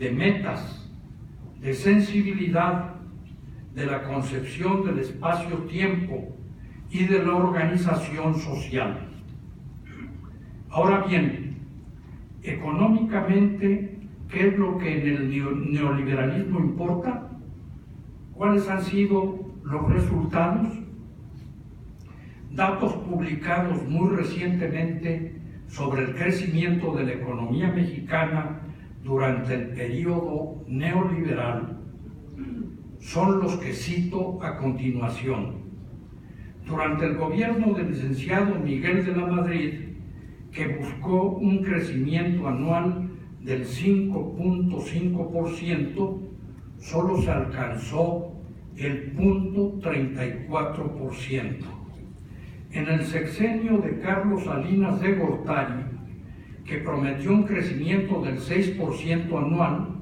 de metas, de sensibilidad, de la concepción del espacio-tiempo y de la organización social. Ahora bien, económicamente, ¿qué es lo que en el neoliberalismo importa? ¿Cuáles han sido los resultados? Datos publicados muy recientemente sobre el crecimiento de la economía mexicana durante el periodo neoliberal son los que cito a continuación. Durante el gobierno del licenciado Miguel de la Madrid, que buscó un crecimiento anual del 5.5%, solo se alcanzó el 0.34%. En el sexenio de Carlos Salinas de Gortari, que prometió un crecimiento del 6% anual,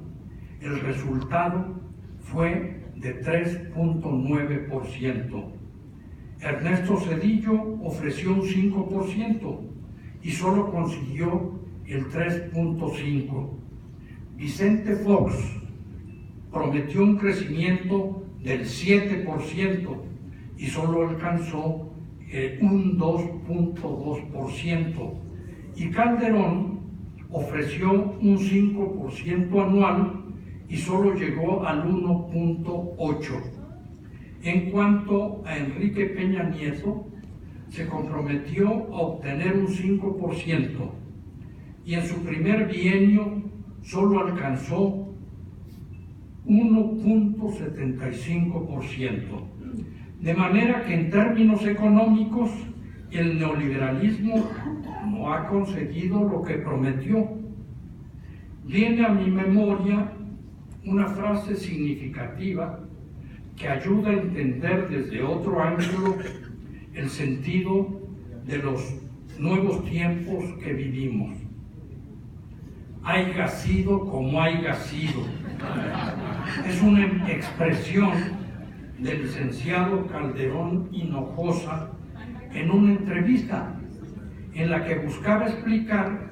el resultado fue de 3.9%. Ernesto Zedillo ofreció un 5% y solo consiguió el 3.5%. Vicente Fox prometió un crecimiento del 7% y solo alcanzó un 2.2%. Y Calderón ofreció un 5% anual y solo llegó al 1.8%. En cuanto a Enrique Peña Nieto, se comprometió a obtener un 5% y en su primer bienio solo alcanzó 1.75%. De manera que en términos económicos el neoliberalismo no ha conseguido lo que prometió. Viene a mi memoria una frase significativa que ayuda a entender desde otro ángulo el sentido de los nuevos tiempos que vivimos. Haiga sido como haiga sido. Es una expresión del licenciado Calderón Hinojosa en una entrevista en la que buscaba explicar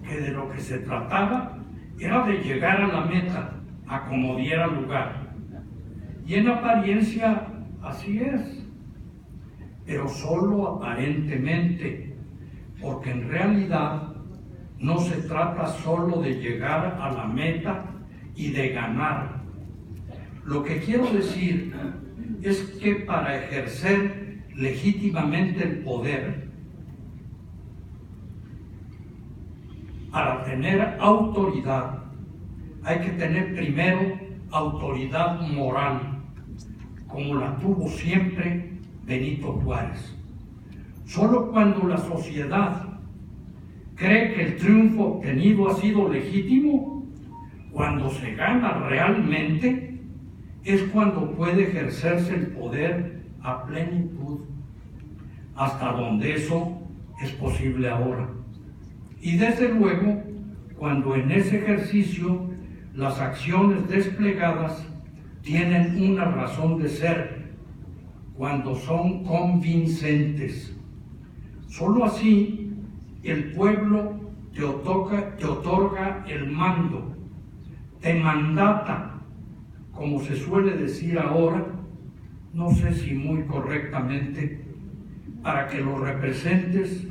que de lo que se trataba era de llegar a la meta, a como diera lugar. Y en apariencia así es, pero solo aparentemente, porque en realidad no se trata solo de llegar a la meta y de ganar. Lo que quiero decir es que para ejercer legítimamente el poder, para tener autoridad, hay que tener primero autoridad moral, como la tuvo siempre Benito Juárez. Solo cuando la sociedad cree que el triunfo obtenido ha sido legítimo, cuando se gana realmente, es cuando puede ejercerse el poder a plenitud, hasta donde eso es posible ahora. Y desde luego, cuando en ese ejercicio las acciones desplegadas tienen una razón de ser, cuando son convincentes. Solo así el pueblo te otorga el mando, te mandata, como se suele decir ahora, no sé si muy correctamente, para que lo representes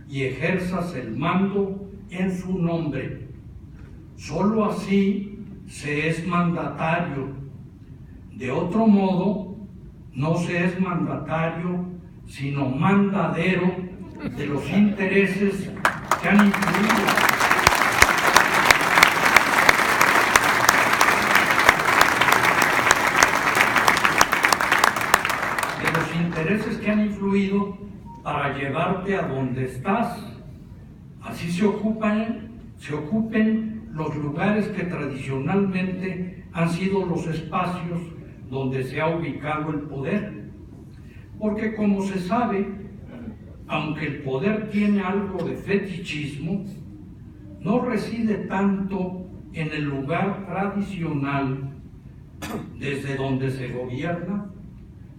y ejerzas el mando en su nombre. Solo así se es mandatario. De otro modo, no se es mandatario, sino mandadero de los intereses que han influido. De los intereses que han influido para llevarte a donde estás. Así se ocupen los lugares que tradicionalmente han sido los espacios donde se ha ubicado el poder. Porque como se sabe, aunque el poder tiene algo de fetichismo, no reside tanto en el lugar tradicional desde donde se gobierna,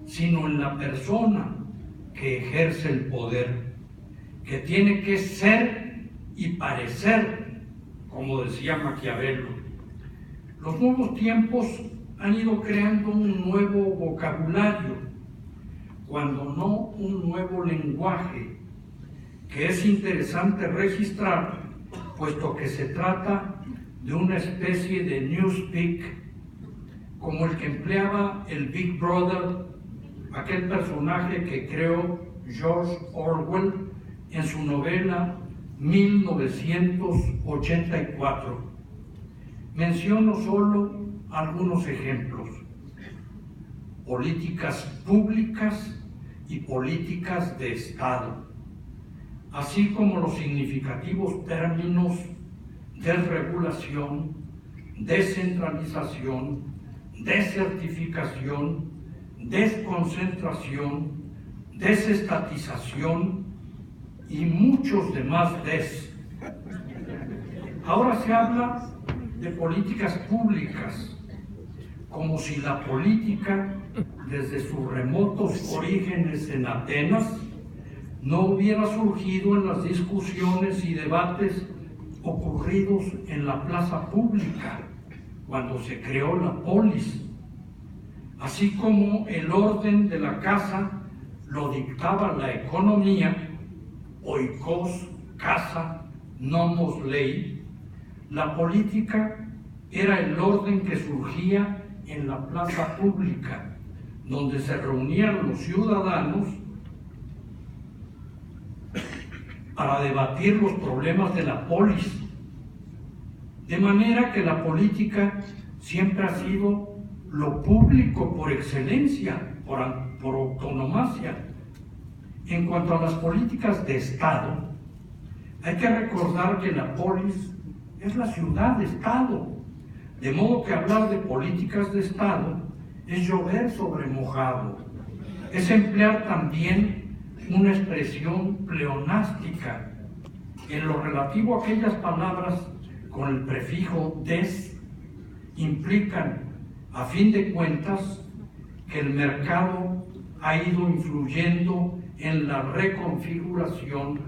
sino en la persona que ejerce el poder, que tiene que ser y parecer, como decía Maquiavelo. Los nuevos tiempos han ido creando un nuevo vocabulario, cuando no un nuevo lenguaje, que es interesante registrar, puesto que se trata de una especie de newspeak, como el que empleaba el Big Brother, aquel personaje que creó George Orwell en su novela 1984. Menciono solo algunos ejemplos: políticas públicas y políticas de Estado, así como los significativos términos desregulación, descentralización, desertificación, desconcentración, desestatización y muchos demás des. Ahora se habla de políticas públicas, como si la política, desde sus remotos orígenes en Atenas, no hubiera surgido en las discusiones y debates ocurridos en la plaza pública, cuando se creó la polis, así como el orden de la casa lo dictaba la economía, oikos, casa, nomos ley. La política era el orden que surgía en la plaza pública, donde se reunían los ciudadanos para debatir los problemas de la polis. De manera que la política siempre ha sido lo público por excelencia, por autonomacia. En cuanto a las políticas de Estado, hay que recordar que la polis es la ciudad-estado, de modo que hablar de políticas de Estado es llover sobre mojado, es emplear también una expresión pleonástica en lo relativo a aquellas palabras con el prefijo des, implican, a fin de cuentas, que el mercado ha ido influyendo en la reconfiguración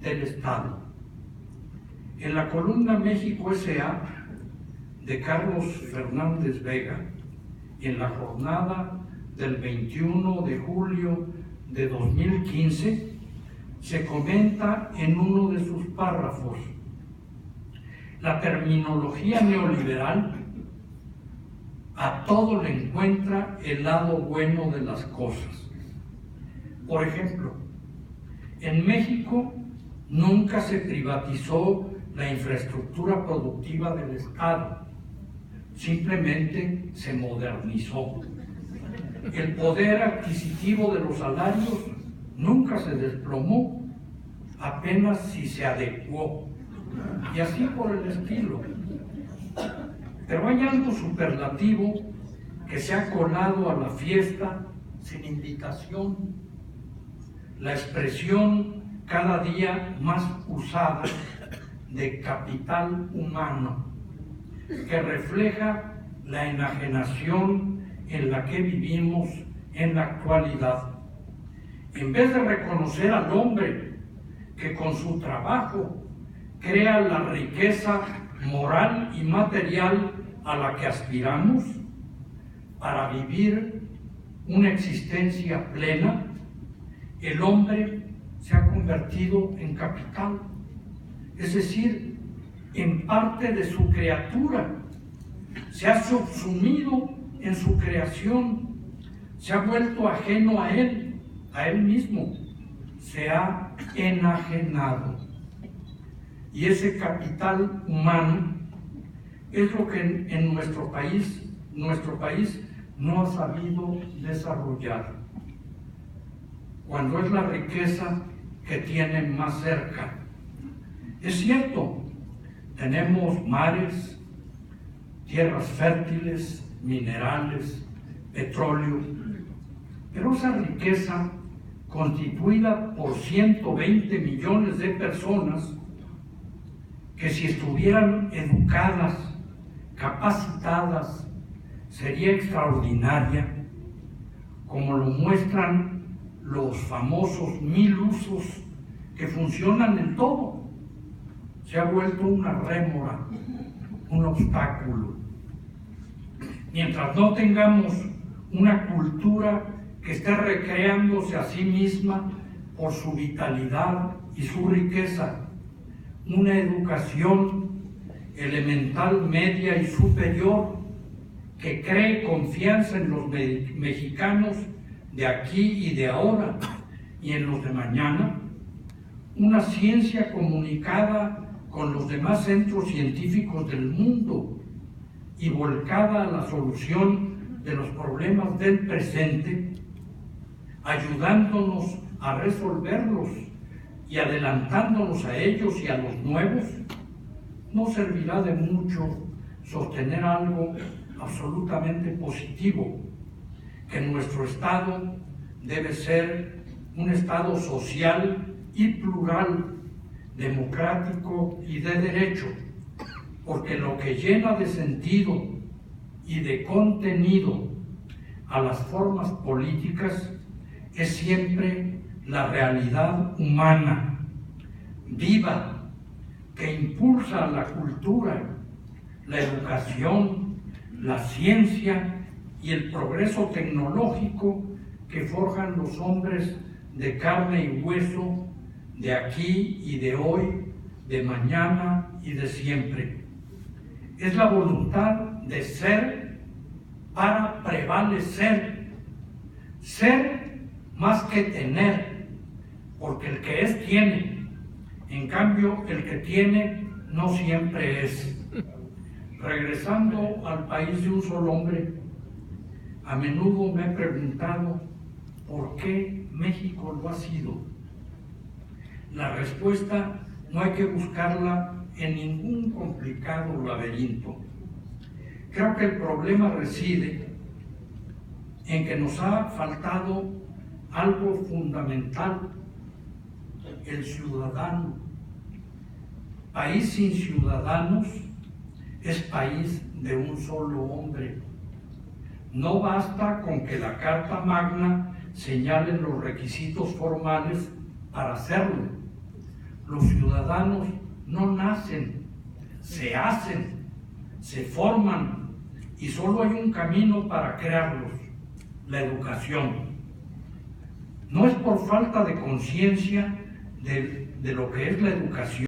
del Estado. En la columna México S.A. de Carlos Fernández Vega, en la jornada del 21 de julio de 2015, se comenta en uno de sus párrafos: la terminología neoliberal a todo le encuentra el lado bueno de las cosas. Por ejemplo, en México nunca se privatizó la infraestructura productiva del Estado, simplemente se modernizó. El poder adquisitivo de los salarios nunca se desplomó, apenas si se adecuó, y así por el estilo. Pero hay algo superlativo que se ha colado a la fiesta sin invitación: la expresión cada día más usada de capital humano, que refleja la enajenación en la que vivimos en la actualidad. En vez de reconocer al hombre que con su trabajo crea la riqueza moral y material a la que aspiramos para vivir una existencia plena, el hombre se ha convertido en capital, es decir, en parte de su criatura. Se ha subsumido en su creación, se ha vuelto ajeno a él mismo, se ha enajenado. Y ese capital humano es lo que en nuestro país no ha sabido desarrollar, cuando es la riqueza que tienen más cerca. Es cierto, tenemos mares, tierras fértiles, minerales, petróleo, pero esa riqueza, constituida por 120 millones de personas, que si estuvieran educadas, capacitadas, sería extraordinaria, como lo muestran los famosos 1000 usos que funcionan en todo. Se ha vuelto una rémora, un obstáculo. Mientras no tengamos una cultura que esté recreándose a sí misma por su vitalidad y su riqueza, una educación elemental, media y superior que cree confianza en los mexicanos de aquí y de ahora y en los de mañana, una ciencia comunicada con los demás centros científicos del mundo y volcada a la solución de los problemas del presente, ayudándonos a resolverlos y adelantándonos a ellos y a los nuevos, no servirá de mucho sostener algo absolutamente positivo, que nuestro Estado debe ser un Estado social y plural, democrático y de derecho, porque lo que llena de sentido y de contenido a las formas políticas es siempre la realidad humana, viva, que impulsa la cultura, la educación, la ciencia y el progreso tecnológico que forjan los hombres de carne y hueso de aquí y de hoy, de mañana y de siempre. Es la voluntad de ser para prevalecer, ser más que tener, porque el que es tiene, en cambio el que tiene no siempre es. Regresando al país de un solo hombre, a menudo me he preguntado por qué México lo ha sido. La respuesta no hay que buscarla en ningún complicado laberinto. Creo que el problema reside en que nos ha faltado algo fundamental: el ciudadano. País sin ciudadanos es país de un solo hombre. No basta con que la Carta Magna señale los requisitos formales para hacerlo. Los ciudadanos no nacen, se hacen, se forman, y solo hay un camino para crearlos: la educación. No es por falta de conciencia de lo que es la educación